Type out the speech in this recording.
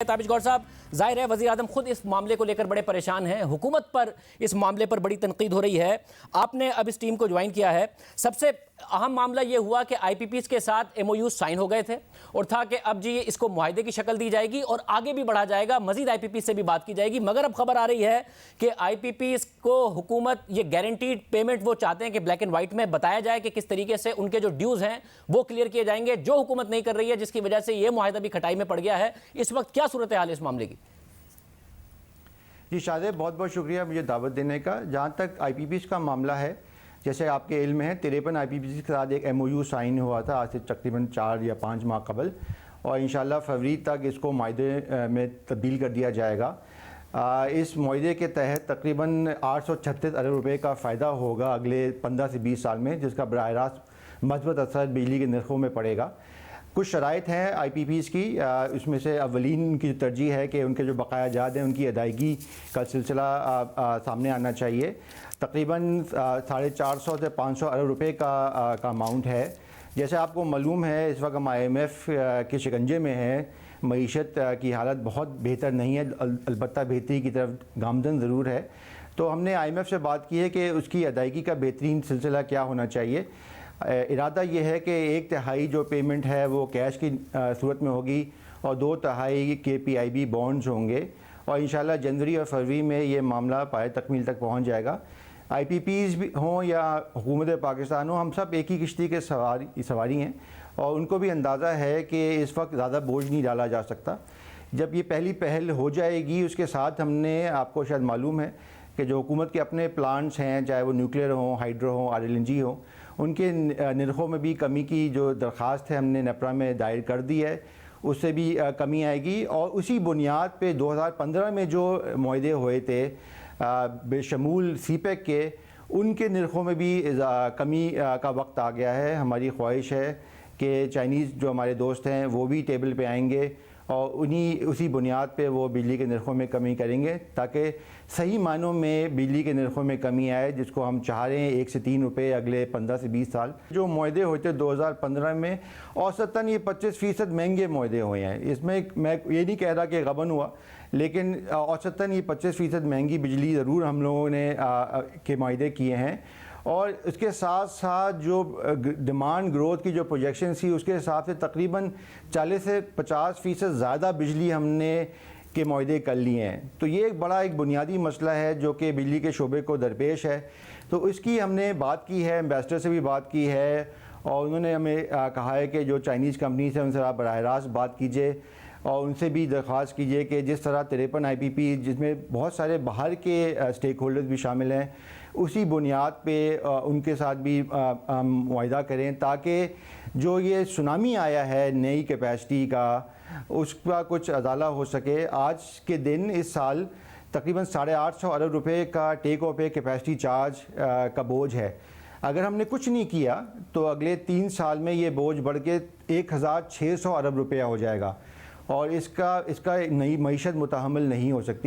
ताबिश गौर साहब, जाहिर है वज़ीर आज़म खुद इस मामले को लेकर बड़े परेशान हैं। हुकूमत पर इस मामले पर बड़ी तनकीद हो रही है। आपने अब इस टीम को ज्वाइन किया है। सबसे अहम मामला ये हुआ कि आईपीपीज के साथ एमओयू साइन हो गए थे और था कि अब जी इसको मुआहदे की शक्ल दी जाएगी और आगे भी बढ़ा जाएगा, मजीद आईपीपी से भी बात की जाएगी। मगर अब खबर आ रही है कि आईपीपीज को हुकूमत ये गारंटीड पेमेंट वो चाहते हैं कि ब्लैक एंड व्हाइट में बताया जाए कि किस तरीके से उनके जो ड्यूज हैं वो क्लियर किए जाएंगे, जो हुकूमत नहीं कर रही है, जिसकी वजह से ये मुआहदा भी खटाई में पड़ गया है। इस वक्त क्या सूरत हाल है इस मामले की? जी शादेब, बहुत बहुत शुक्रिया मुझे दावत देने का। जहाँ तक आईपीपीज का मामला है, जैसे आपके इल्म है 53 आईपीपीज के साथ एक एमओयू साइन हुआ था आज से तकरीबन 4 या 5 माह कबल, और इंशाल्लाह फरवरी तक इसको मुआहदे में तब्दील कर दिया जाएगा। इस मुआहदे के तहत तकरीबन 836 अरब रुपए का फ़ायदा होगा अगले 15 से 20 साल में, जिसका बराह रास्त मस्बत असर बिजली के नरखों में पड़ेगा। कुछ शराइत हैं आईपीपीज़ की, उसमें से अवलीन की तरजीह है कि उनके जो बकाया जात हैं उनकी अदायगी का सिलसिला सामने आना चाहिए। तकरीबन 450 से 500 अरब रुपए का अमाउंट है। जैसे आपको मालूम है इस वक्त हम IMF के शिकंजे में हैं, मईशत की हालत बहुत बेहतर नहीं है, अलबत्ता बेहतरी की तरफ गामजन ज़रूर है। तो हमने IMF से बात की है कि उसकी अदायगी का बेहतरीन सिलसिला क्या होना चाहिए। इरादा ये है कि 1/3 जो पेमेंट है वो कैश की सूरत में होगी और 2/3 के PIB बॉन्ड्स होंगे, और इंशाल्लाह जनवरी और फरवरी में ये मामला पाए तकमील तक पहुंच जाएगा। आईपीपीज़ भी हों या हुकूमत पाकिस्तान हो, हम सब एक ही किश्ती के सवारी हैं और उनको भी अंदाज़ा है कि इस वक्त ज़्यादा बोझ नहीं डाला जा सकता। जब ये पहली पहल हो जाएगी, उसके साथ हमने, आपको शायद मालूम है कि जो हुकूमत के अपने प्लांट्स हैं, चाहे वो न्यूक्लियर हों, हाइड्रो हों, RLNG हो, उनके निर्खों में भी कमी की जो दरख्वास्त है हमने नेपरा में दायर कर दी है, उससे भी कमी आएगी। और उसी बुनियाद पे 2015 में जो मुआहदे हुए थे बेशमूल CPEC के, उनके निर्खों में भी कमी का वक्त आ गया है। हमारी ख्वाहिश है कि चाइनीज़ जो हमारे दोस्त हैं वो भी टेबल पे आएंगे और उसी बुनियाद पे वो बिजली के नरखों में कमी करेंगे, ताकि सही मानों में बिजली के नरखों में कमी आए, जिसको हम चाह रहे हैं 1 से 3 रुपये अगले 15 से 20 साल। जो मुआहदे होते 2015 में औसतन ये 25% महंगे मुआहदे हुए हैं। इसमें मैं ये नहीं कह रहा कि गबन हुआ, लेकिन औसतन ये 25% महंगी बिजली ज़रूर हम लोगों ने के मुआहदे किए हैं। और इसके साथ साथ जो डिमांड ग्रोथ की जो प्रोजेक्शन थी, उसके हिसाब से तकरीबन 40 से 50% ज़्यादा बिजली हमने के मुआहदे कर लिए हैं। तो ये एक बड़ा बुनियादी मसला है जो कि बिजली के शोबे को दरपेश है। तो इसकी हमने बात की है, एम्बेसडर से भी बात की है, और उन्होंने हमें कहा है कि जो चाइनीज़ कंपनी से उनसे आप बराह रास्त बात कीजिए और उनसे भी दरख्वास्त कीजिए कि जिस तरह 53 आईपीपी, जिसमें बहुत सारे बाहर के स्टेक होल्डर्स भी शामिल हैं, उसी बुनियाद पे उनके साथ भी मुआहदा करें, ताकि जो ये सुनामी आया है नई कैपेसिटी का, उसका कुछ अदाला हो सके। आज के दिन इस साल तकरीबन 850 अरब रुपए का टेक ऑफ पे कैपेसिटी चार्ज का बोझ है। अगर हमने कुछ नहीं किया तो अगले 3 साल में ये बोझ बढ़ के 1600 अरब रुपया हो जाएगा, और इसका नई मईशत मुतहम्मिल नहीं हो सकती।